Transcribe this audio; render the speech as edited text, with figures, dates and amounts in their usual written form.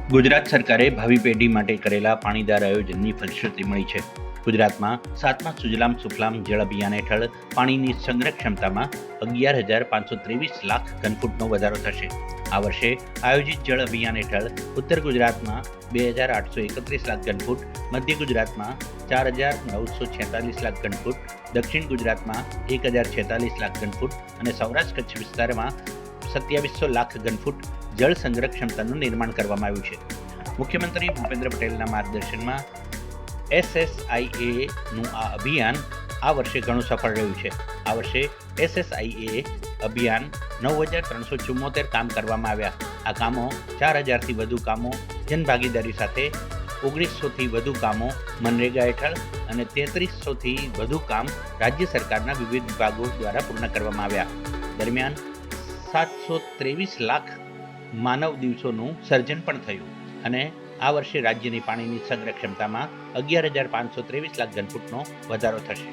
ગુજરાત સરકારે ભાવિ પેઢી માટે કરેલા પાણીદાર આયોજનની ફલશ્રુતિ મળી છે. ગુજરાતમાં 7મા સુજલામ સુફલામ જળ અભિયાન હેઠળ પાણીની સંગ્રહ ક્ષમતામાં 11,523 લાખ ઘનફૂટનો વધારો થશે. આ વર્ષે આયોજિત જળ અભિયાન હેઠળ ઉત્તર ગુજરાતમાં 2,831 લાખ ઘનફૂટ, મધ્ય ગુજરાતમાં 4,946 લાખ ઘનફૂટ, દક્ષિણ ગુજરાતમાં 1,046 લાખ ઘનફૂટ અને સૌરાષ્ટ્ર કચ્છ વિસ્તારમાં 2,700 લાખ ઘનફૂટ જળ સંગ્રહ ક્ષમતાનું નિર્માણ કરવામાં આવ્યું છે. મુખ્યમંત્રી ભૂપેન્દ્ર પટેલના માર્ગદર્શનમાં SSIAનું આ અભિયાન આ વર્ષે ઘણું સફળ રહ્યું છે. આ વર્ષે SSIA અભિયાન 9,374 કામ કરવામાં આવ્યા. આ કામો 4,000થી વધુ કામો જનભાગીદારી સાથે, 1,900થી વધુ કામો મનરેગા હેઠળ અને 3,300થી વધુ કામ રાજ્ય સરકારના વિવિધ વિભાગો દ્વારા પૂર્ણ કરવામાં આવ્યા. દરમિયાન 723 લાખ માનવ દિવસોનું સર્જન પણ થયું અને આ વર્ષે રાજ્યની પાણીની સંગ્રહ ક્ષમતામાં 11,523 લાખ ઘનફૂટનો વધારો થશે.